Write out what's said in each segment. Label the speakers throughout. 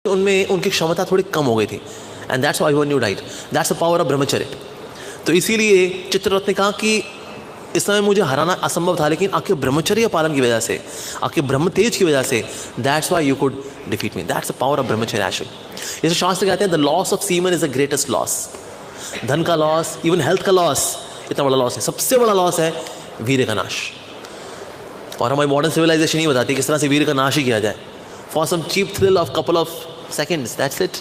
Speaker 1: उनमें उनकी क्षमता थोड़ी कम हो गई थी, and that's why one you died. That's the power of ब्रह्मचर्य। तो इसीलिए चित्ररथ ने कहा कि इस समय मुझे हराना असंभव था, लेकिन आपके ब्रह्मचर्य पालन की वजह से, आपके ब्रह्म तेज की वजह से, that's why you could defeat me. That's the power of ब्रह्मचर्य एक्चुअली। जैसे शास्त्र कहते हैं the loss of semen is the greatest loss. धन का लॉस, इवन हेल्थ का लॉस इतना बड़ा लॉस है, सबसे बड़ा लॉस है वीर्य का नाश। और हमारी मॉडर्न सिविलाइजेशन ही बताती है किस तरह से वीर्य का नाश ही किया जाए, for some cheap thrill of couple of seconds, that's it.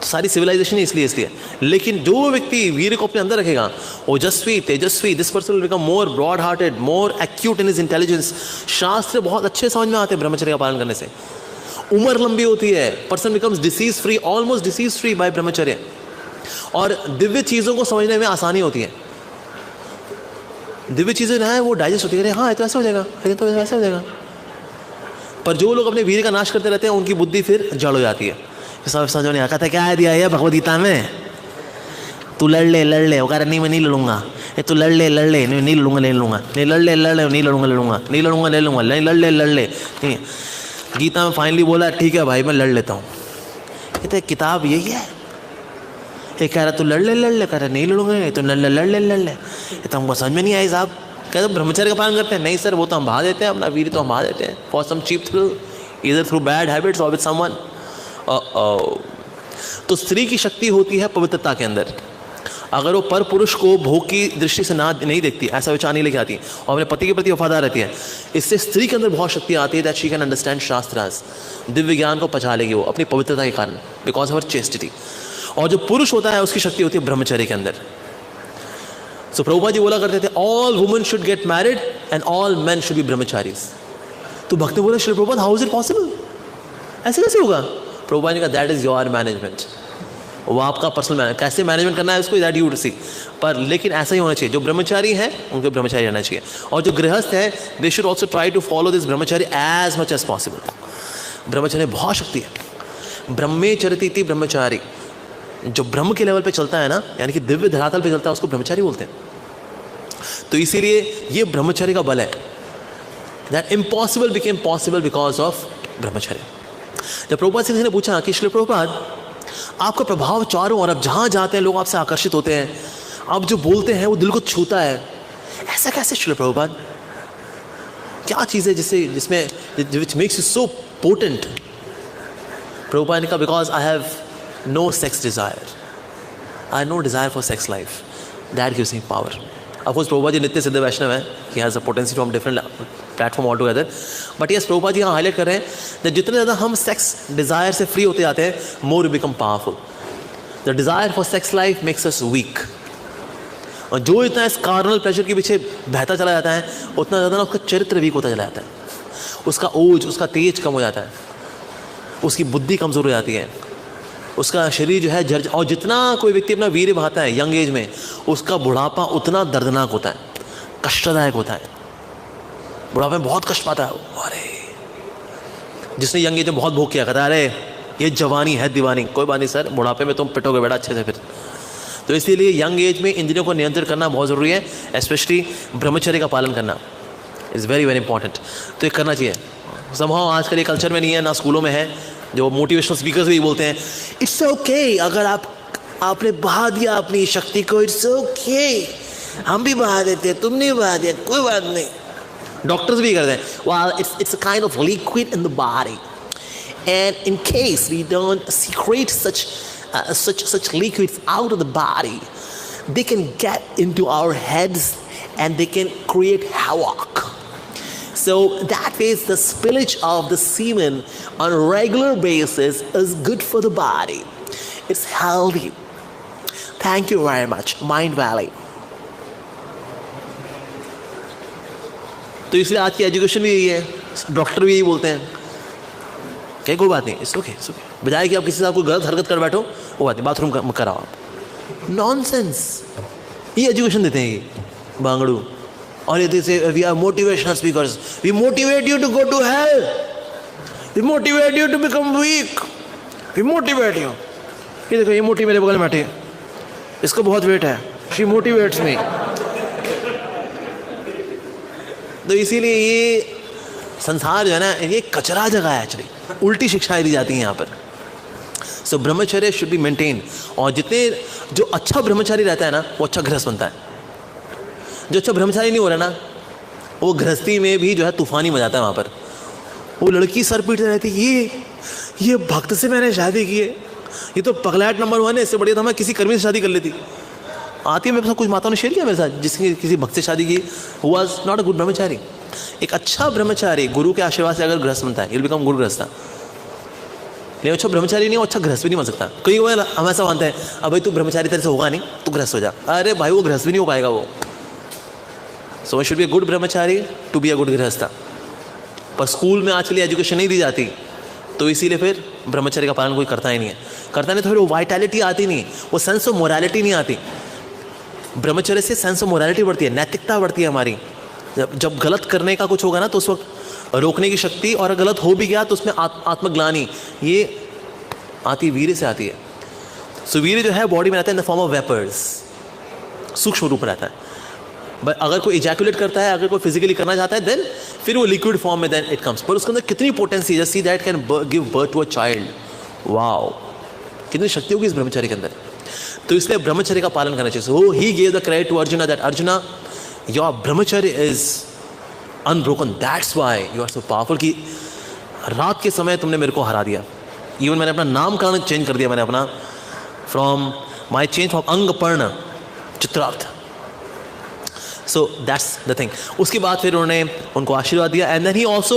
Speaker 1: सारी सिविलाइजेशन इसलिए। लेकिन जो व्यक्ति वीर्य को अपने अंदर रखेगा, ओजस्वी, तेजस्वी, this person will become more broad hearted, more acute in his intelligence. शास्त्र बहुत अच्छे समझ में आते हैं ब्रह्मचर्य का पालन करने से। उम्र लंबी होती है, person becomes disease free, almost disease free by brahmacharya. और दिव्य चीज़ों को समझने में आसानी होती है। दिव्य चीज़ें ना है वो डाइजेस्ट होती है, हाँ ये तो ऐसा हो जाएगा, ये तो ऐसा हो जाएगा। पर जो लोग अपने वीर्य का नाश करते रहते हैं उनकी बुद्धि फिर जड़ हो जाती है। सब समझ नहीं आता, क्या दिया है भगवद गीता में, तू लड़ ले वो कह रहा नहीं मैं नहीं लड़ूंगा, तू लड़ ले नहीं लड़ूंगा नहीं लड़ूंगा। गीता में फाइनली बोला ठीक है भाई मैं लड़ लेता हूँ। कहते किताब यही है, ये कह रहा तू लड़ ले, कह रहा नहीं लड़ूंगा, तो लड़ ले। ये तो हमको समझ में नहीं आई साहब। कहते ब्रह्मचर्य का पालन करते हैं, नहीं सर वो तो हम बहा देते हैं, अपना वीर तो हम बहा देते हैं for some cheap thrill, either through bad habits और विद समवन। तो स्त्री की शक्ति होती है पवित्रता के अंदर। अगर वो पर पुरुष को भोग की दृष्टि से नहीं देखती, ऐसा विचार नहीं लेके आती और अपने पति के प्रति वफादार रहती है, इससे स्त्री के अंदर बहुत शक्ति आती है that she can understand shastras. Divya ज्ञान को पचा लेगी वो अपनी पवित्रता के कारण, बिकॉज ऑफ हर चेस्टिटी। और जो पुरुष होता है उसकी शक्ति होती है ब्रह्मचर्य के अंदर। सो प्रभुपाद जी बोला करते थे all women should get married and all main should be brahmacharis. तो भक्त ने बोला Shri Prabhupada how is it possible, ऐसे कैसे होगा? प्रभुपाद ने कहा दैट इज योर मैनेजमेंट, वो आपका पर्सनल मैनेज, कैसे मैनेजमेंट करना है उसको दैट यू टू सी। पर लेकिन ऐसा ही होना चाहिए, जो ब्रह्मचारी है उनके ब्रह्मचारी रहना चाहिए, और जो गृहस्थ है they should also try to follow this brahmachari as much as possible. ब्रह्मचर्य बहुत शक्ति है। ब्रह्मे चरती ब्रह्मचारी, जो ब्रह्म के लेवल पे चलता है ना, यानी कि दिव्य धरातल पे चलता है, उसको ब्रह्मचारी बोलते हैं। तो इसीलिए ये ब्रह्मचर्य का बल है, that impossible became possible because of ब्रह्मचर्य। जब प्रभुपाद सिंह ने पूछा कि श्री प्रभुपाद आपका प्रभाव चारों ओर, अब जहाँ जाते हैं लोग आपसे आकर्षित होते हैं, आप जो बोलते हैं वो दिल को छूता है, ऐसा कैसे श्री प्रभुपाद? क्या चीज़ है जिसमें which makes you so potent? Prabhupada ने कहा because I have no sex desire, I have no desire for sex life, that gives me power. Of course Prabhupada ji नित्य सिद्ध वैष्णव है, he has a potency from different platform altogether, but yes Prabhupada ji यहाँ highlight कर रहे हैं कि जितने ज़्यादा हम सेक्स डिज़ायर से फ्री होते जाते हैं more we become powerful. The desire for sex life makes us weak. और जो इतना इस कार्नल प्लेजर के पीछे बहता चला जाता है उतना ज़्यादा ना उसका चरित्र वीक होता चला जाता है, उसका ओज, उसका तेज कम हो जाता है, उसकी बुद्धि कमज़ोर हो जाती है, उसका शरीर जो है जर्ज। और जितना कोई व्यक्ति अपना वीर्य बहाता है यंग एज में, उसका बुढ़ापा उतना दर्दनाक होता है, कष्टदायक होता है। बुढ़ापे में बहुत कष्ट पाता है। अरे जिसने यंग एज में बहुत भोग किया, कहता है अरे ये जवानी है दीवानी। कोई बात नहीं सर, बुढ़ापे में तुम पिटोगे बेटा अच्छे से फिर। तो इसीलिए यंग एज में इंद्रियों को नियंत्रित करना बहुत ज़रूरी है, स्पेशली ब्रह्मचर्य का पालन करना इज़ वेरी वेरी इंपॉर्टेंट। तो ये करना चाहिए। समहाउ आजकल ये कल्चर में नहीं है, ना स्कूलों में है, जो मोटिवेशनल स्पीकर्स भी बोलते हैं इट्स ओके, अगर आपने बहा दिया अपनी शक्ति को, इट्स ओके, हम भी बहा देते हैं, तुम नहीं बहा दिया कोई बात नहीं। डॉक्टर्स भी करते हैं, well it's a kind of liquid in the body and in case we don't secrete such liquids out of the body, they can get into our heads and they can create havoc. So that means the spillage of the semen on a regular basis is good for the body. It's healthy. Thank you very much, Mind Valley. तो इसलिए आज की education भी यही है, doctor भी यही बोलते हैं क्या कोई बात नहीं, इट्स ओके, बजाय कि आप किसी से कोई गलत हरकत कर बैठो, वो बात नहीं, बाथरूम कराओ आप। नॉनसेंस, ये एजुकेशन देते हैं ये बांगड़ू। और ये say we are motivational speakers, we motivate you to go to hell, we motivate you to become weak, we motivate you. ये देखो ये मोटी मेरे बगल में बैठी है, इसको बहुत वेट है, शी मोटिवेट्स मी। तो इसीलिए ये संसार जो है ना ये कचरा जगह है एक्चुअली, उल्टी शिक्षाएं दी जाती हैं यहाँ पर. सो ब्रह्मचर्य शुड बी मेंटेन. और जितने जो अच्छा ब्रह्मचारी रहता है ना वो अच्छा गृहस्थ बनता है. जो अच्छा ब्रह्मचारी नहीं हो रहा ना वो गृहस्थी में भी जो है तूफानी मचाता है. वहाँ पर वो लड़की सर पीटते रहती, ये भक्त से मैंने शादी की है, ये तो पगलाट नंबर 1 है, इससे बढ़िया था मैं किसी कर्मी से शादी कर लेती. आती है मेरे साथ, कुछ माताओं ने शेयर किया मेरे साथ जिसने किसी भक्त से शादी की, who was not a good ब्रह्मचारी. एक अच्छा ब्रह्मचारी गुरु के आशीर्वाद से अगर गृहस्थ बनता है, विल बिकम गुड गृहस्थ. लेकिन अच्छा ब्रह्मचारी नहीं, अच्छा गृहस्थ भी नहीं बन सकता. कई बार हम ऐसा मानते हैं, अब भाई तू ब्रह्मचारी तेरे से होगा नहीं, तू गृहस्थ हो जा. अरे भाई वो गृहस्थ भी नहीं हो पाएगा वो. So should be a good Brahmachari to be a good गृहस्थ. पर स्कूल में आजकल एजुकेशन नहीं दी जाती, तो इसीलिए फिर ब्रह्मचर्य का पालन कोई करता ही नहीं है. करता नहीं तो फिर वो वाइटैलिटी आती नहीं, वो सेंस ऑफ मोरालिटी नहीं आती. ब्रह्मचर्य से सेंस ऑफ मोरालिटी बढ़ती है, नैतिकता बढ़ती है हमारी. जब गलत करने का कुछ होगा ना तो उस वक्त रोकने की शक्ति, और गलत हो भी गया तो उसमें आत्मग्लानी ये आती, वीर्य से आती है. सो वीर्य जो है बॉडी में रहता है in the form of vapours, सूक्ष्म रूप रहता है. बट अगर कोई इजैकुलेट करता है, अगर कोई फिजिकली करना चाहता है, देन फिर वो लिक्विड फॉर्म में देन इट कम्स. पर उसके अंदर कितनी potency, just see that can give birth to a child. Wow, कितनी शक्ति होगी इस ब्रह्मचर्य के अंदर. तो इसलिए ब्रह्मचर्य का पालन करना चाहिए. So he gave the credit to Arjuna that Arjuna your brahmacharya is unbroken, that's why you are so powerful. कि रात के समय तुमने मेरे को हरा दिया. इवन मैंने अपना नामकरण चेंज कर दिया, मैंने अपना from my change from Angaparna Chitrartha. So that's the thing. उसके बाद फिर उन्होंने उनको आशीर्वाद दिया. And then he also